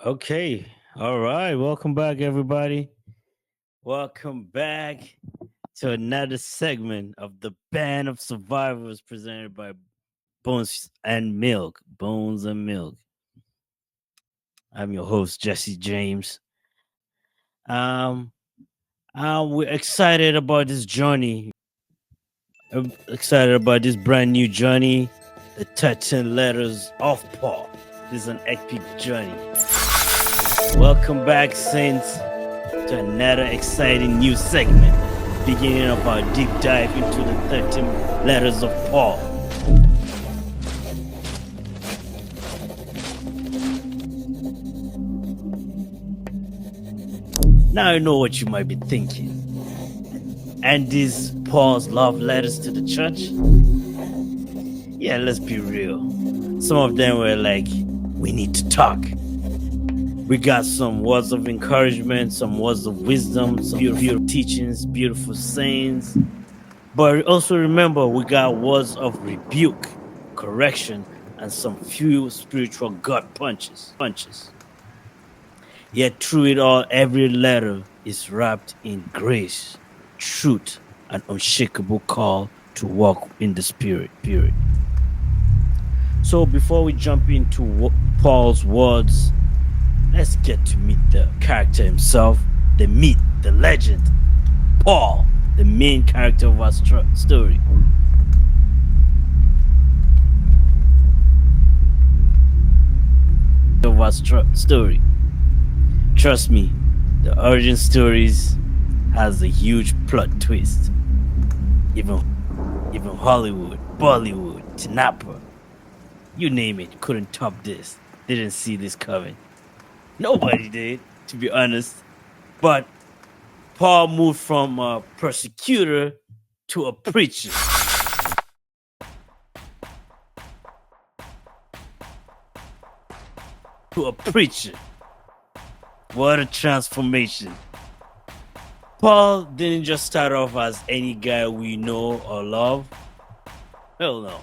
Okay. All right. Welcome back, everybody. Welcome back to another segment of the Band of Survivors presented by Bones and Milk. Bones and Milk. I'm your host, Jesse James. Um, we're excited about this journey. I'm excited about this brand new journey, the 13 letters of Paul. This is an epic journey. Welcome back, Saints, to another exciting new segment, beginning of our deep dive into the 13 letters of Paul. Now I know what you might be thinking. And these Paul's love letters to the church? Yeah, let's be real. Some of them were like, we need to talk. We got some words of encouragement, some words of wisdom, some beautiful teachings, beautiful sayings. But also remember, we got words of rebuke, correction, and some few spiritual gut punches. Yet through it all, every letter is wrapped in grace, truth, and unshakable call to walk in the spirit. So before we jump into Paul's words, let's get to meet the character himself, the myth, the legend, Paul, the main character of our story. Story. Trust me, the origin stories has a huge plot twist. Even Hollywood, Bollywood, Tinapa, you name it, couldn't top this. Didn't see this coming. Nobody did, to be honest. But Paul moved from a persecutor to a preacher. What a transformation. Paul didn't just start off as any guy we know or love. Hell no.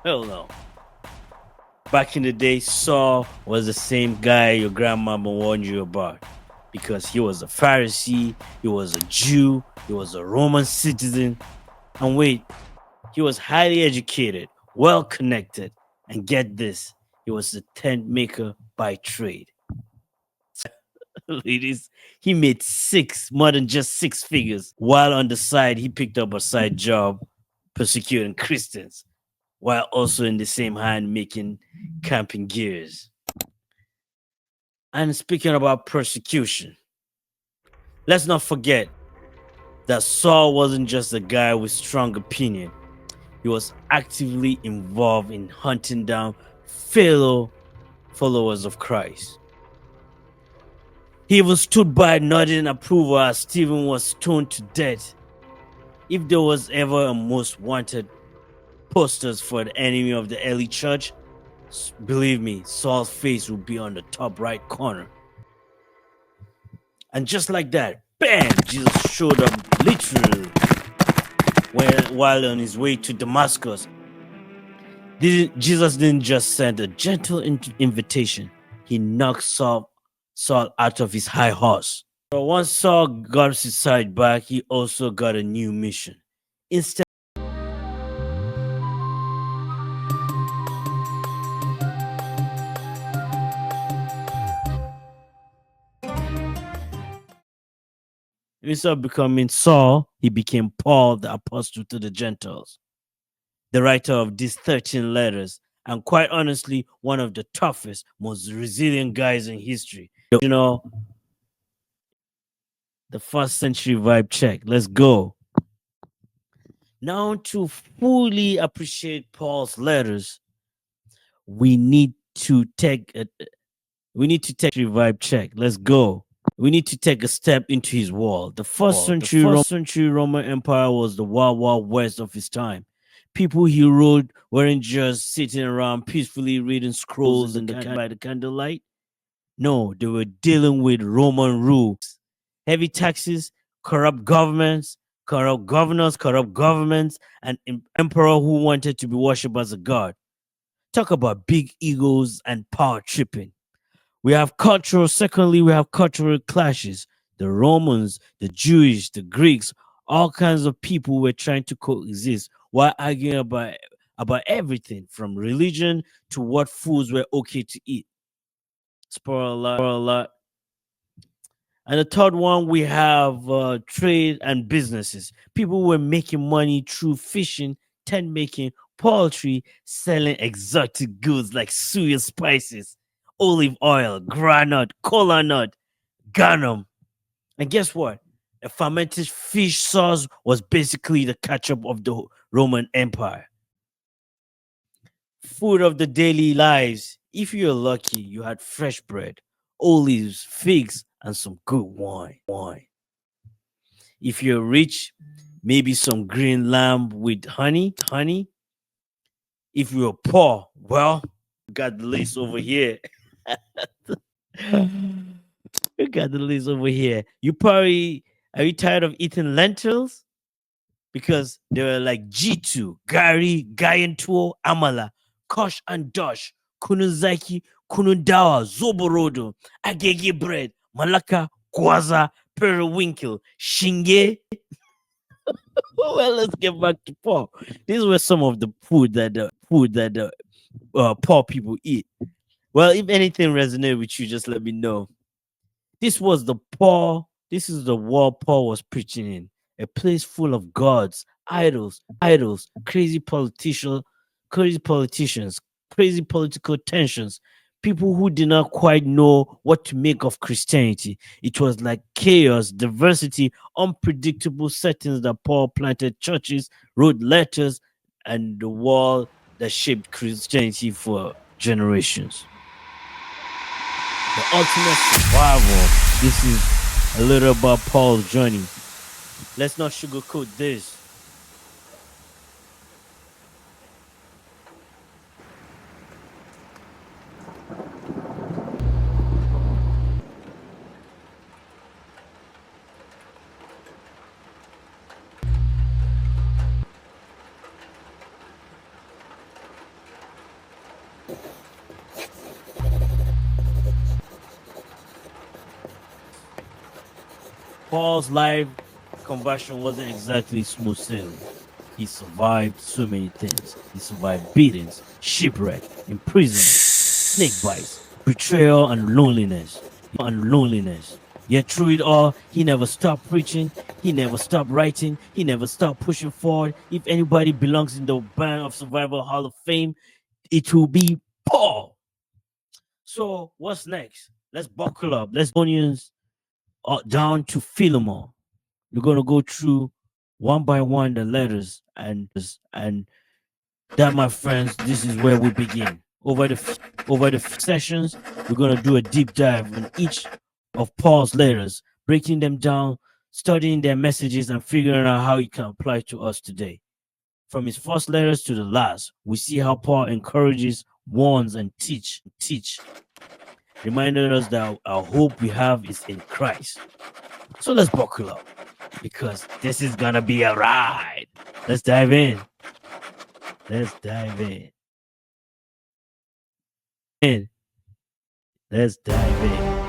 Hell no. Back in the day, Saul was the same guy your grandmama warned you about because he was a Pharisee, he was a Jew, he was a Roman citizen, and wait, he was highly educated, well connected, and get this, he was a tent maker by trade. Ladies, he made more than just six figures, while on the side, he picked up a side job persecuting Christians, while also in the same hand making camping gears. And speaking about persecution, let's not forget that Saul wasn't just a guy with strong opinion. He was actively involved in hunting down fellow followers of Christ. He even stood by nodding approval as Stephen was stoned to death. If there was ever a most wanted posters for the enemy of the early church, believe me, Saul's face would be on the top right corner. And just like that, bam, Jesus showed up literally while on his way to Damascus. Jesus didn't just send a gentle invitation. He knocked Saul out of his high horse. So once Saul got his side back, he also got a new mission. Instead of becoming Saul, he became Paul, the apostle to the Gentiles, the writer of these 13 letters, and quite honestly, one of the toughest, most resilient guys in history. You know, the first century vibe check. Let's go. Now, to fully appreciate Paul's letters, we need to take a vibe check. Let's go. We need to take a step into his world. The first century Roman Empire was the wild, wild west of his time. People he ruled weren't just sitting around peacefully reading scrolls by the candlelight. No, they were dealing with Roman rule, heavy taxes, corrupt governments, corrupt governors, corrupt governments, and emperor who wanted to be worshipped as a god. Talk about big egos and power tripping. Secondly, we have cultural clashes. The Romans, the Jewish, the Greeks, all kinds of people were trying to coexist while arguing about everything from religion to what foods were okay to eat. Spoiler alert. And the third one, we have trade and businesses. People were making money through fishing, tent making, poultry, selling exotic goods like suya spices, olive oil, granite, cola nut, garum. And guess what? A fermented fish sauce was basically the ketchup of the Roman Empire. Food of the daily lives. If you're lucky, you had fresh bread, olives, figs, and some good wine. If you're rich, maybe some green lamb with honey. If you're poor, well, we got the list over here. We got the list over here. Are you tired of eating lentils? Because they were like G2, Gari, Gayantuo, Amala, Kosh and Dosh, Kunuzaki, Kunundawa, Zoborodo, Agege bread, Malaka, Gwaza, Periwinkle, Shinge. Well, let's get back to Paul. These were some of the food that the poor people eat. Well, if anything resonated with you, just let me know. This is the world Paul was preaching in. A place full of gods, idols, crazy politicians, crazy political tensions, people who did not quite know what to make of Christianity. It was like chaos, diversity, unpredictable settings that Paul planted churches, wrote letters, and the wall that shaped Christianity for generations. The ultimate survival. This is a little about Paul's journey. Let's not sugarcoat this. Paul's life conversion wasn't exactly smooth sailing. He survived so many things. He survived beatings, shipwreck, imprisonment, snake bites, betrayal, and loneliness. Yet through it all, he never stopped preaching. He never stopped writing. He never stopped pushing forward. If anybody belongs in the Band of Survival Hall of Fame, it will be Paul. So what's next? Let's buckle up. Let's onions down to Philemon. We're gonna go through one by one the letters, and that, my friends, this is where we begin. Over the sessions, we're gonna do a deep dive on each of Paul's letters, breaking them down, studying their messages, and figuring out how it can apply to us today. From his first letters to the last, we see how Paul encourages, warns, and teach, reminding us that our hope we have is in Christ. So let's buckle up because this is gonna be a ride. Let's dive in. Let's dive in. Let's dive in.